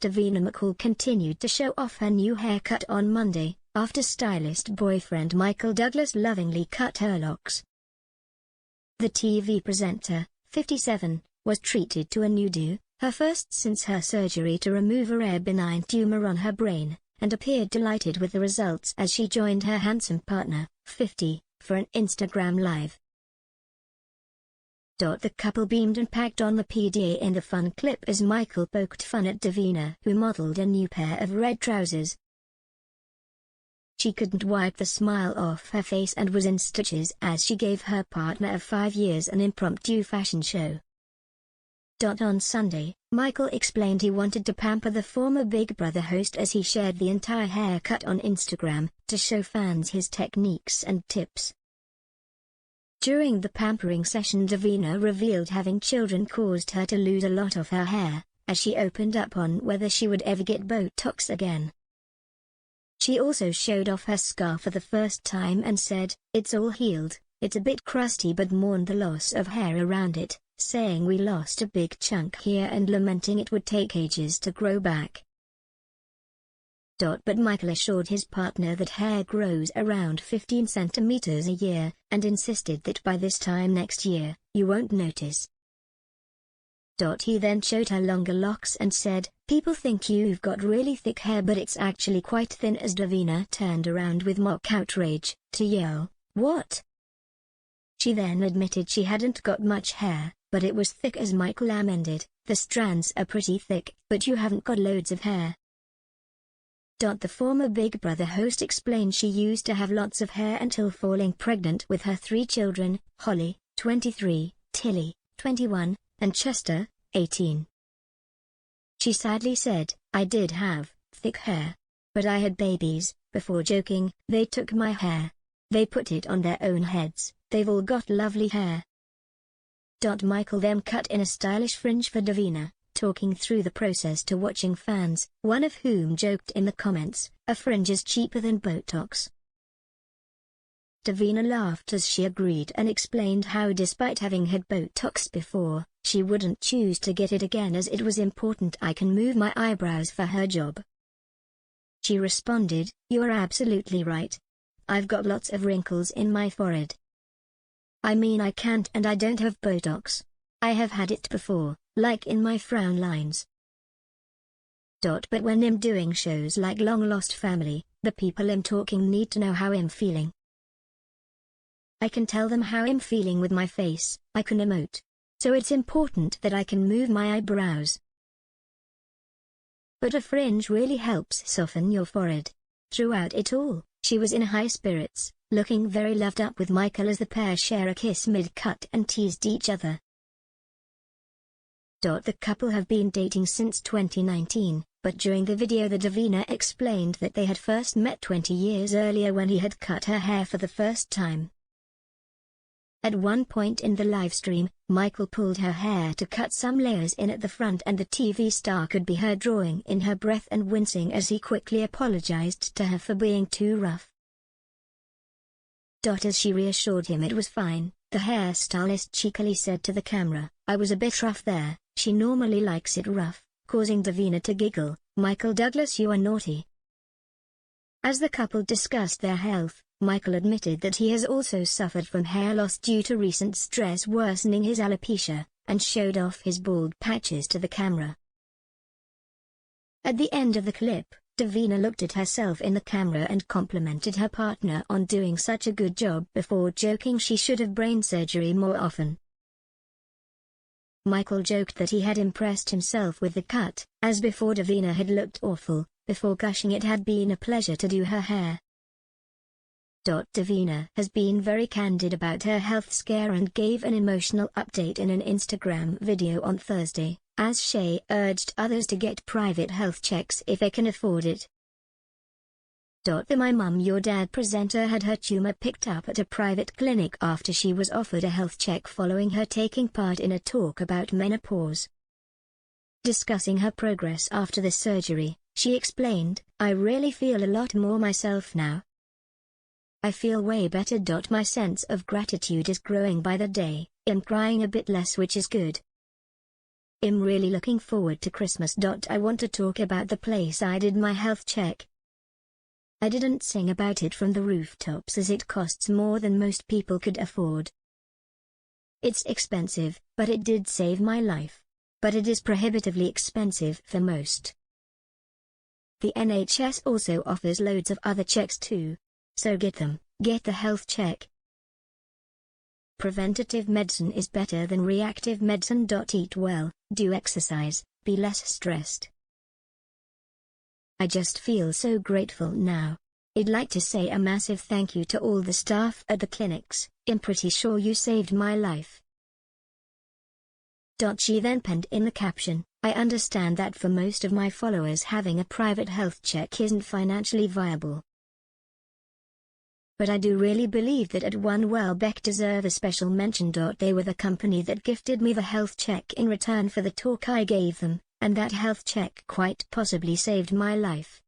Davina McCall continued to show off her new haircut on Monday, after stylist boyfriend Michael Douglas lovingly cut her locks. The TV presenter, 57, was treated to a new do, her first since her surgery to remove a rare benign tumor on her brain, and appeared delighted with the results as she joined her handsome partner, 50, for an Instagram Live. The couple beamed and packed on the PDA in the fun clip as Michael poked fun at Davina, who modeled a new pair of red trousers. She couldn't wipe the smile off her face and was in stitches as she gave her partner of 5 years an impromptu fashion show. On Sunday, Michael explained he wanted to pamper the former Big Brother host as he shared the entire haircut on Instagram, to show fans his techniques and tips. During the pampering session, Davina revealed having children caused her to lose a lot of her hair, as she opened up on whether she would ever get Botox again. She also showed off her scar for the first time and said, "It's all healed, it's a bit crusty," but mourned the loss of hair around it, saying, "We lost a big chunk here," and lamenting it would take ages to grow back. But Michael assured his partner that hair grows around 15 centimeters a year, and insisted that by this time next year, you won't notice. He then showed her longer locks and said, "People think you've got really thick hair, but it's actually quite thin," as Davina turned around with mock outrage, to yell, "What?" She then admitted she hadn't got much hair, but it was thick, as Michael amended, "The strands are pretty thick, but you haven't got loads of hair." The former Big Brother host explained she used to have lots of hair until falling pregnant with her 3 children, Holly, 23, Tilly, 21, and Chester, 18. She sadly said, "I did have thick hair. But I had babies," before joking, "They took my hair. They put it on their own heads, they've all got lovely hair." Michael then cut in a stylish fringe for Davina, talking through the process to watching fans, one of whom joked in the comments, "A fringe is cheaper than Botox." Davina laughed as she agreed and explained how despite having had Botox before, she wouldn't choose to get it again as it was important. "I can move my eyebrows for her job." She responded, "You are absolutely right. I've got lots of wrinkles in my forehead. I mean, I can't and I don't have Botox. I have had it before, like in my frown lines." But when I'm doing shows like Long Lost Family, the people I'm talking need to know how I'm feeling. I can tell them how I'm feeling with my face, I can emote. So it's important that I can move my eyebrows. But a fringe really helps soften your forehead. Throughout it all, she was in high spirits, looking very loved up with Michael as the pair share a kiss mid-cut and teased each other. The couple have been dating since 2019, but during the video Davina explained that they had first met 20 years earlier when he had cut her hair for the first time. At one point in the livestream, Michael pulled her hair to cut some layers in at the front, and the TV star could be heard drawing in her breath and wincing as he quickly apologized to her for being too rough. As she reassured him it was fine, the hairstylist cheekily said to the camera, "I was a bit rough there, she normally likes it rough," causing Davina to giggle, "Michael Douglas, you are naughty." As the couple discussed their health, Michael admitted that he has also suffered from hair loss due to recent stress worsening his alopecia, and showed off his bald patches to the camera. At the end of the clip, Davina looked at herself in the camera and complimented her partner on doing such a good job before joking she should have brain surgery more often. Michael joked that he had impressed himself with the cut, as before Davina had looked awful, before gushing it had been a pleasure to do her hair. Davina has been very candid about her health scare and gave an emotional update in an Instagram video on Thursday, as she urged others to get private health checks if they can afford it. The My Mum Your Dad presenter had her tumor picked up at a private clinic after she was offered a health check following her taking part in a talk about menopause. Discussing her progress after the surgery, she explained, "I really feel a lot more myself now. I feel way better. My sense of gratitude is growing by the day, I'm crying a bit less, which is good." I'm really looking forward to Christmas. I want to talk about the place I did my health check. I didn't sing about it from the rooftops as it costs more than most people could afford. It's expensive, but it did save my life. But it is prohibitively expensive for most. The NHS also offers loads of other checks too. So get them, get the health check. Preventative medicine is better than reactive medicine. Eat well, do exercise, be less stressed. I just feel so grateful now. I'd like to say a massive thank you to all the staff at the clinics. I'm pretty sure you saved my life. She then penned in the caption, I understand that for most of my followers having a private health check isn't financially viable. But I do really believe that at one Welbeck deserve a special mention. They were the company that gifted me the health check in return for the talk I gave them, and that health check quite possibly saved my life.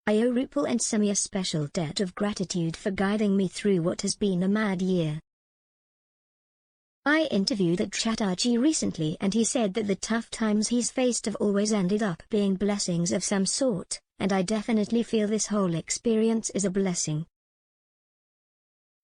I owe Rupal and Semi a special debt of gratitude for guiding me through what has been a mad year. I interviewed at Chatterjee recently and he said that the tough times he's faced have always ended up being blessings of some sort, and I definitely feel this whole experience is a blessing.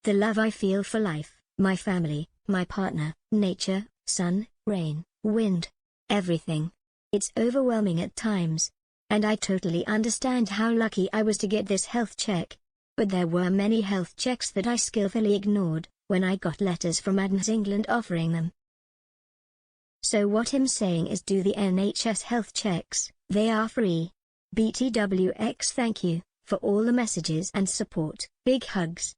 The love I feel for life, my family, my partner, nature, sun, rain, wind, everything. It's overwhelming at times. And I totally understand how lucky I was to get this health check. But there were many health checks that I skillfully ignored, when I got letters from Adnams England offering them. So what I'm saying is do the NHS health checks, they are free. BTWX thank you, for all the messages and support, big hugs.